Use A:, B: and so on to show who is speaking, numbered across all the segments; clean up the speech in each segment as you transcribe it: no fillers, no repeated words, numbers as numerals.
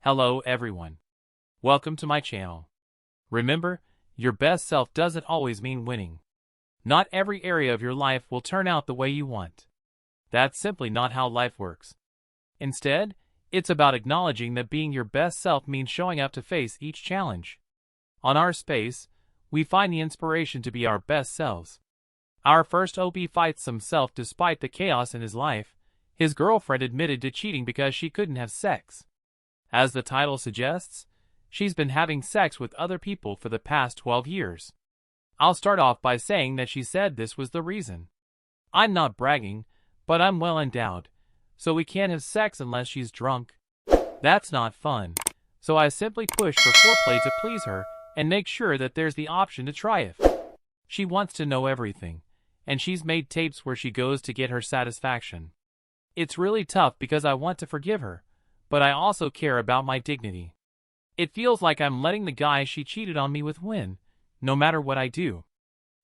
A: Hello everyone. Welcome to my channel. Remember, your best self doesn't always mean winning. Not every area of your life will turn out the way you want. That's simply not how life works. Instead, it's about acknowledging that being your best self means showing up to face each challenge. On our space, we find the inspiration to be our best selves. Our first OP fights some self despite the chaos in his life. His girlfriend admitted to cheating because she couldn't have sex. As the title suggests, she's been having sex with other people for the past 12 years. I'll start off by saying that she said this was the reason. I'm not bragging, but I'm well endowed, so we can't have sex unless she's drunk. That's not fun, so I simply push for foreplay to please her and make sure that there's the option to try it. She wants to know everything, and she's made tapes where she goes to get her satisfaction. It's really tough because I want to forgive her, but I also care about my dignity. It feels like I'm letting the guy she cheated on me with win, no matter what I do.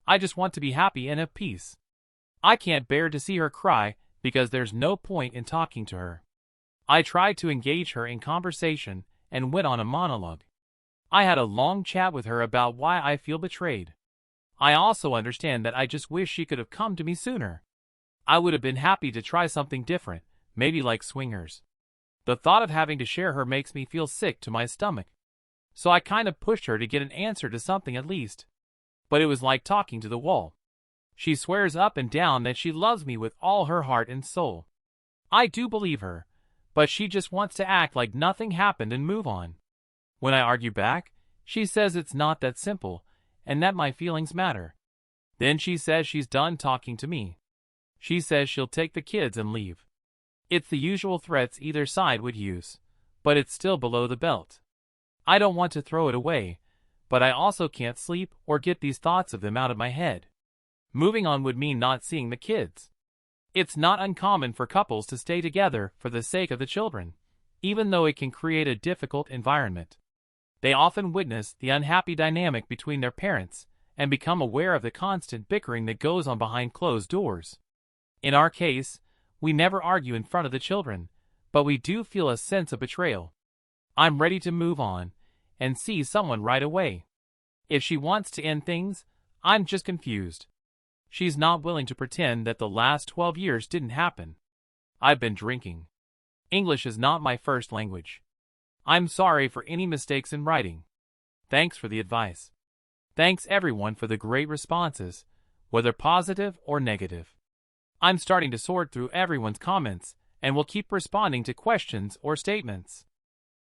A: I just want to be happy and at peace. I can't bear to see her cry because there's no point in talking to her. I tried to engage her in conversation and went on a monologue. I had a long chat with her about why I feel betrayed. I also understand that I just wish she could have come to me sooner. I would have been happy to try something different, maybe like swingers. The thought of having to share her makes me feel sick to my stomach. So I kind of pushed her to get an answer to something at least. But it was like talking to the wall. She swears up and down that she loves me with all her heart and soul. I do believe her, but she just wants to act like nothing happened and move on. When I argue back, she says it's not that simple, and that my feelings matter. Then she says she's done talking to me. She says she'll take the kids and leave. It's the usual threats either side would use, but it's still below the belt. I don't want to throw it away, but I also can't sleep or get these thoughts of them out of my head. Moving on would mean not seeing the kids. It's not uncommon for couples to stay together for the sake of the children, even though it can create a difficult environment. They often witness the unhappy dynamic between their parents and become aware of the constant bickering that goes on behind closed doors. In our case, we never argue in front of the children, but we do feel a sense of betrayal. I'm ready to move on and see someone right away. If she wants to end things, I'm just confused. She's not willing to pretend that the last 12 years didn't happen. I've been drinking. English is not my first language. I'm sorry for any mistakes in writing. Thanks for the advice. Thanks everyone for the great responses, whether positive or negative. I'm starting to sort through everyone's comments and will keep responding to questions or statements.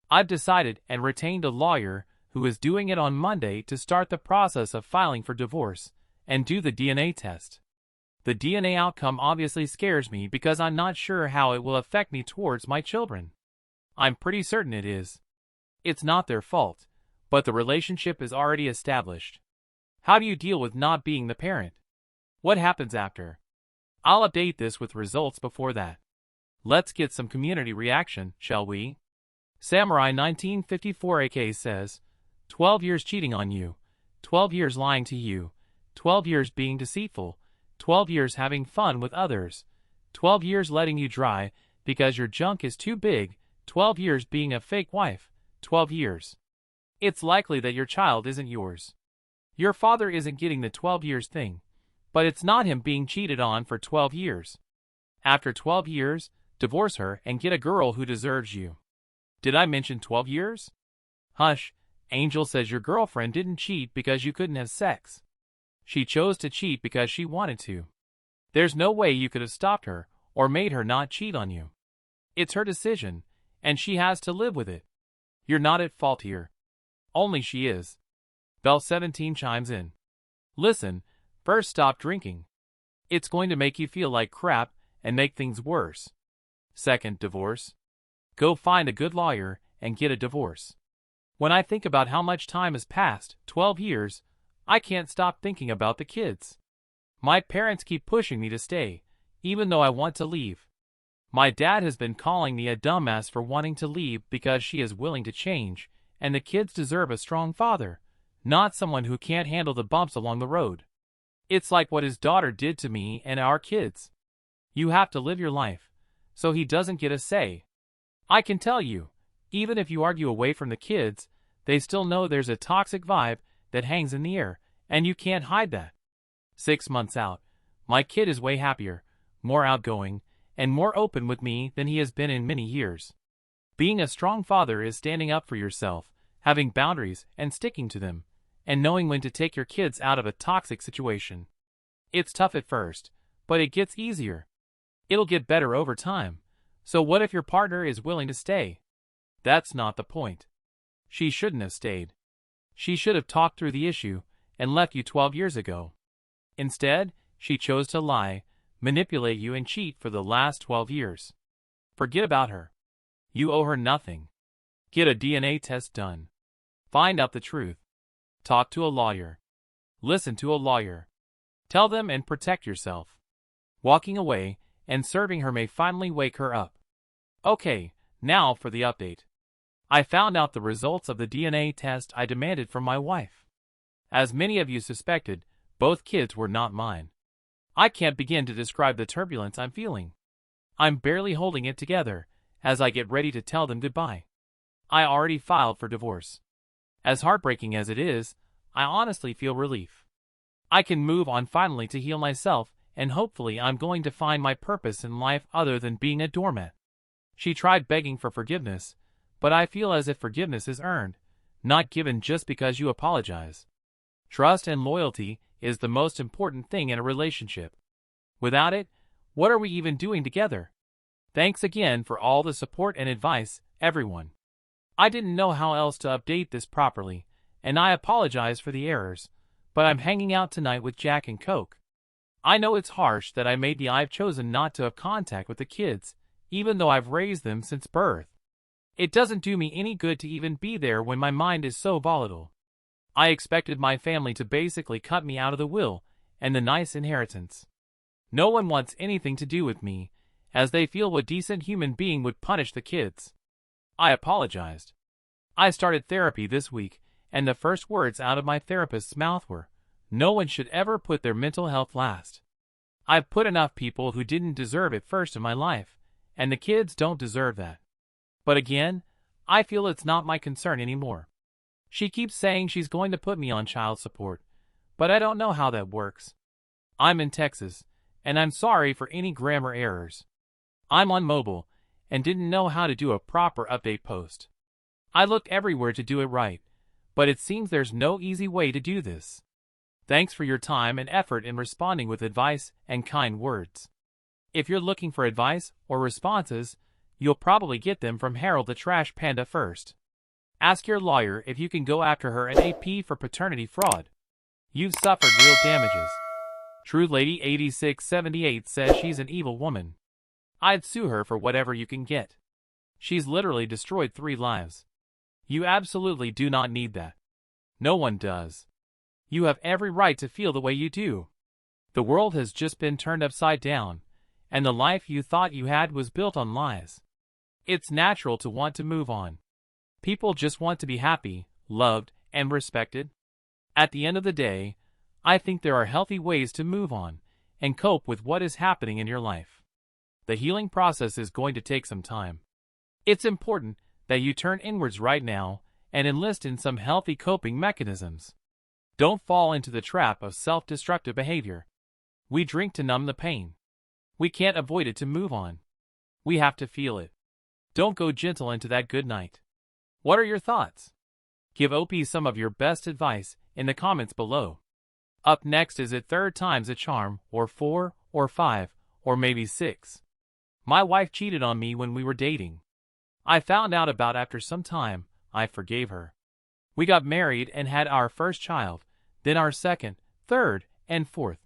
A: I've decided and retained a lawyer who is doing it on Monday to start the process of filing for divorce and do the DNA test. The DNA outcome obviously scares me because I'm not sure how it will affect me towards my children. I'm pretty certain it is. It's not their fault, but the relationship is already established. How do you deal with not being the parent? What happens after? I'll update this with results before that. Let's get some community reaction, shall we? Samurai 1954 AK says, 12 years cheating on you, 12 years lying to you, 12 years being deceitful, 12 years having fun with others, 12 years letting you dry because your junk is too big, 12 years being a fake wife, 12 years. It's likely that your child isn't yours. Your father isn't getting the 12 years thing, but it's not him being cheated on for 12 years. After 12 years, divorce her and get a girl who deserves you. Did I mention 12 years? Hush, Angel says your girlfriend didn't cheat because you couldn't have sex. She chose to cheat because she wanted to. There's no way you could have stopped her or made her not cheat on you. It's her decision, and she has to live with it. You're not at fault here. Only she is. Bell 17 chimes in. Listen, first stop drinking. It's going to make you feel like crap and make things worse. Second, divorce. Go find a good lawyer and get a divorce. When I think about how much time has passed, 12 years, I can't stop thinking about the kids. My parents keep pushing me to stay, even though I want to leave. My dad has been calling me a dumbass for wanting to leave because she is willing to change, and the kids deserve a strong father, not someone who can't handle the bumps along the road. It's like what his daughter did to me and our kids. You have to live your life, so he doesn't get a say. I can tell you, Even if you argue away from the kids, they still know there's a toxic vibe that hangs in the air, and you can't hide that. 6 months out, my kid is way happier, more outgoing, and more open with me than he has been in many years. Being a strong father is standing up for yourself, having boundaries and sticking to them, and knowing when to take your kids out of a toxic situation. It's tough at first, but it gets easier. It'll get better over time. So what if your partner is willing to stay? That's not the point. She shouldn't have stayed. She should have talked through the issue and left you 12 years ago. Instead, she chose to lie, manipulate you, and cheat for the last 12 years. Forget about her. You owe her nothing. Get a DNA test done. Find out the truth. Talk to a lawyer. Listen to a lawyer. Tell them and protect yourself. Walking away and serving her may finally wake her up. Okay, now for the update. I found out the results of the DNA test I demanded from my wife. As many of you suspected, both kids were not mine. I can't begin to describe the turbulence I'm feeling. I'm barely holding it together as I get ready to tell them goodbye. I already filed for divorce. As heartbreaking as it is, I honestly feel relief. I can move on finally to heal myself, and hopefully I'm going to find my purpose in life other than being a doormat. She tried begging for forgiveness, but I feel as if forgiveness is earned, not given just because you apologize. Trust and loyalty is the most important thing in a relationship. Without it, what are we even doing together? Thanks again for all the support and advice, everyone. I didn't know how else to update this properly, and I apologize for the errors, but I'm hanging out tonight with Jack and Coke. I know it's harsh that I've chosen not to have contact with the kids, even though I've raised them since birth. It doesn't do me any good to even be there when my mind is so volatile. I expected my family to basically cut me out of the will and the nice inheritance. No one wants anything to do with me, as they feel a decent human being would punish the kids. I apologized. I started therapy this week, and the first words out of my therapist's mouth were, "No one should ever put their mental health last." I've put enough people who didn't deserve it first in my life, and the kids don't deserve that. But again, I feel it's not my concern anymore. She keeps saying she's going to put me on child support, but I don't know how that works. I'm in Texas, and I'm sorry for any grammar errors. I'm on mobile, and didn't know how to do a proper update post. I looked everywhere to do it right, but it seems there's no easy way to do this. Thanks for your time and effort in responding with advice and kind words. If you're looking for advice or responses, you'll probably get them from Harold the Trash Panda first. Ask your lawyer if you can go after her and AP for paternity fraud. You've suffered real damages. True Lady 8678 says she's an evil woman. I'd sue her for whatever you can get. She's literally destroyed 3 lives. You absolutely do not need that. No one does. You have every right to feel the way you do. The world has just been turned upside down, and the life you thought you had was built on lies. It's natural to want to move on. People just want to be happy, loved, and respected. At the end of the day, I think there are healthy ways to move on and cope with what is happening in your life. The healing process is going to take some time. It's important that you turn inwards right now and enlist in some healthy coping mechanisms. Don't fall into the trap of self-destructive behavior. We drink to numb the pain. We can't avoid it to move on. We have to feel it. Don't go gentle into that good night. What are your thoughts? Give OP some of your best advice in the comments below. Up next, is it 3rd time's a charm, or 4, or 5, or maybe 6? My wife cheated on me when we were dating. I found out about after some time. I forgave her. We got married and had our first child, then our 2nd, 3rd, and 4th.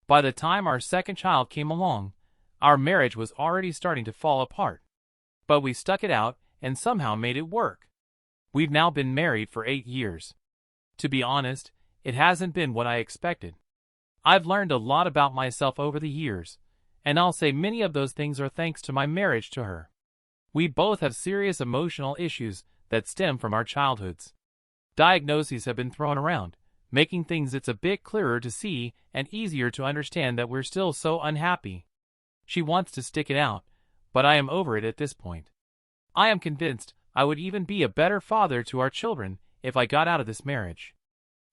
A: By the time our 2nd child came along, our marriage was already starting to fall apart. But we stuck it out and somehow made it work. We've now been married for 8 years. To be honest, it hasn't been what I expected. I've learned a lot about myself over the years, and I'll say many of those things are thanks to my marriage to her. We both have serious emotional issues that stem from our childhoods. Diagnoses have been thrown around, making things it's a bit clearer to see and easier to understand that we're still so unhappy. She wants to stick it out, but I am over it at this point. I am convinced I would even be a better father to our children if I got out of this marriage.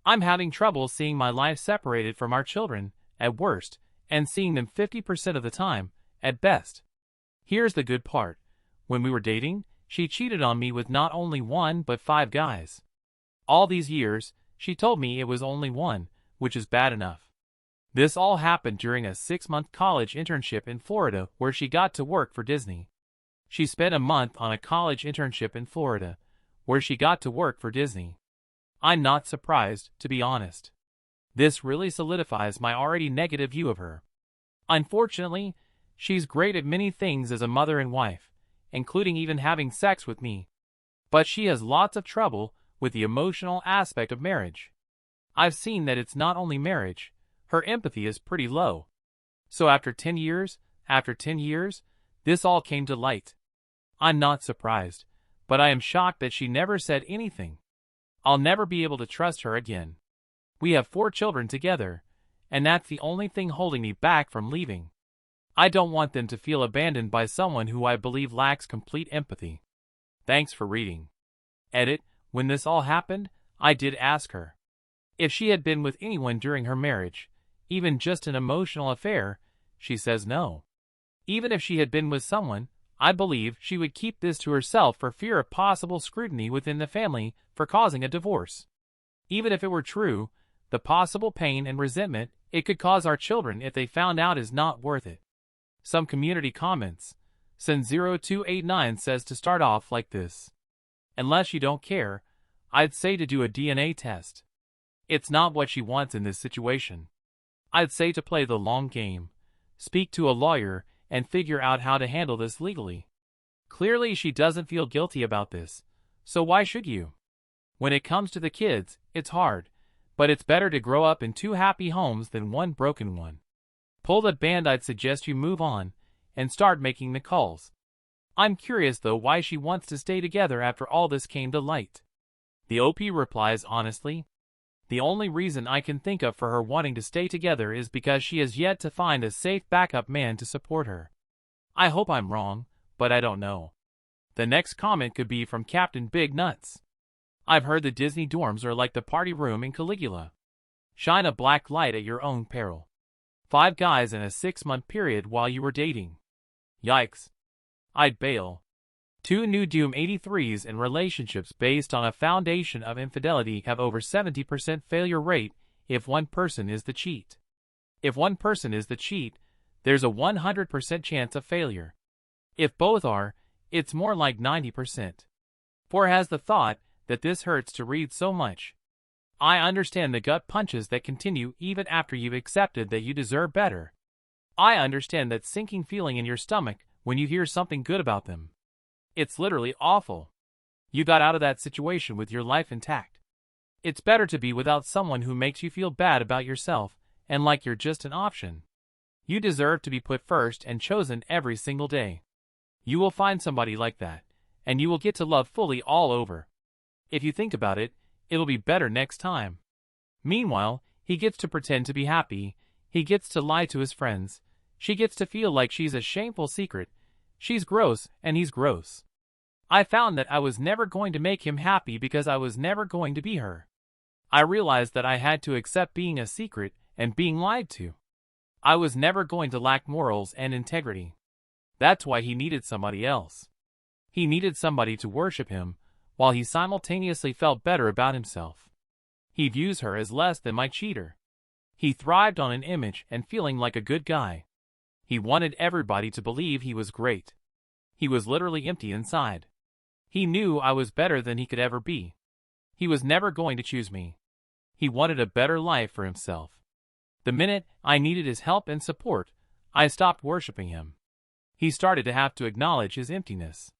A: I'm having trouble seeing my life separated from our children, at worst, and seeing them 50% of the time, at best. Here's the good part. When we were dating, she cheated on me with not only one but 5 guys. All these years, she told me it was only one, which is bad enough. This all happened during a 6-month college internship in Florida where she got to work for Disney. She spent a month on a college internship in Florida, where she got to work for Disney. I'm not surprised, to be honest. This really solidifies my already negative view of her. Unfortunately, she's great at many things as a mother and wife, including even having sex with me. But she has lots of trouble with the emotional aspect of marriage. I've seen that it's not only marriage, her empathy is pretty low. So after 10 years, this all came to light. I'm not surprised, but I am shocked that she never said anything. I'll never be able to trust her again. We have 4 children together, and that's the only thing holding me back from leaving. I don't want them to feel abandoned by someone who I believe lacks complete empathy. Thanks for reading. Edit: when this all happened, I did ask her if she had been with anyone during her marriage, even just an emotional affair. She says no. Even if she had been with someone, I believe she would keep this to herself for fear of possible scrutiny within the family for causing a divorce. Even if it were true, the possible pain and resentment it could cause our children if they found out is not worth it. Some community comments. Sin0289 says to start off like this. Unless you don't care, I'd say to do a DNA test. It's not what she wants in this situation. I'd say to play the long game. Speak to a lawyer and figure out how to handle this legally. Clearly she doesn't feel guilty about this, so why should you? When it comes to the kids, it's hard, but it's better to grow up in 2 happy homes than 1 broken one. Pull the band. I'd suggest you move on and start making the calls. I'm curious though why she wants to stay together after all this came to light. The OP replies honestly, the only reason I can think of for her wanting to stay together is because she has yet to find a safe backup man to support her. I hope I'm wrong, but I don't know. The next comment could be from Captain Big Nuts. I've heard the Disney dorms are like the party room in Caligula. Shine a black light at your own peril. 5 guys in a 6-month period while you were dating. Yikes. I'd bail. 2 new Doom 83s in relationships based on a foundation of infidelity have over 70% failure rate if one person is the cheat. If one person is the cheat, there's a 100% chance of failure. If both are, it's more like 90%. 4 has the thought that this hurts to read so much. I understand the gut punches that continue even after you've accepted that you deserve better. I understand that sinking feeling in your stomach when you hear something good about them. It's literally awful. You got out of that situation with your life intact. It's better to be without someone who makes you feel bad about yourself and like you're just an option. You deserve to be put first and chosen every single day. You will find somebody like that, and you will get to love fully all over. If you think about it, it'll be better next time. Meanwhile, he gets to pretend to be happy, he gets to lie to his friends, she gets to feel like she's a shameful secret, she's gross and he's gross. I found that I was never going to make him happy because I was never going to be her. I realized that I had to accept being a secret and being lied to. I was never going to lack morals and integrity. That's why he needed somebody else. He needed somebody to worship him, while he simultaneously felt better about himself. He views her as less than my cheater. He thrived on an image and feeling like a good guy. He wanted everybody to believe he was great. He was literally empty inside. He knew I was better than he could ever be. He was never going to choose me. He wanted a better life for himself. The minute I needed his help and support, I stopped worshiping him. He started to have to acknowledge his emptiness.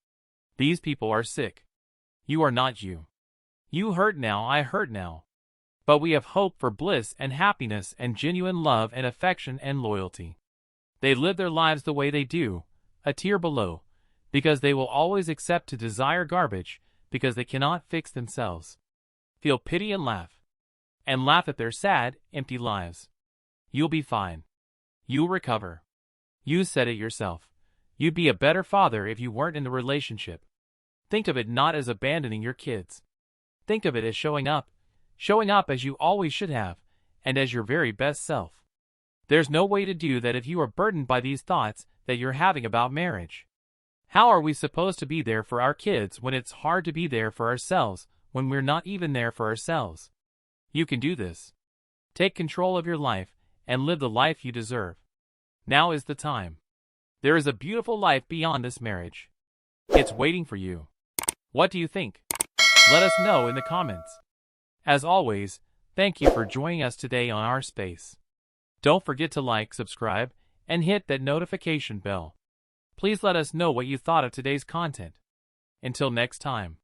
A: These people are sick. You are not you. You hurt now, I hurt now. But we have hope for bliss and happiness and genuine love and affection and loyalty. They live their lives the way they do, a tier below, because they will always accept to desire garbage, because they cannot fix themselves. Feel pity and laugh. And laugh at their sad, empty lives. You'll be fine. You'll recover. You said it yourself. You'd be a better father if you weren't in the relationship. Think of it not as abandoning your kids. Think of it as showing up as you always should have, and as your very best self. There's no way to do that if you are burdened by these thoughts that you're having about marriage. How are we supposed to be there for our kids when it's hard to be there for ourselves when we're not even there for ourselves? You can do this. Take control of your life and live the life you deserve. Now is the time. There is a beautiful life beyond this marriage. It's waiting for you. What do you think? Let us know in the comments. As always, thank you for joining us today on our space. Don't forget to like, subscribe, and hit that notification bell. Please let us know what you thought of today's content. Until next time.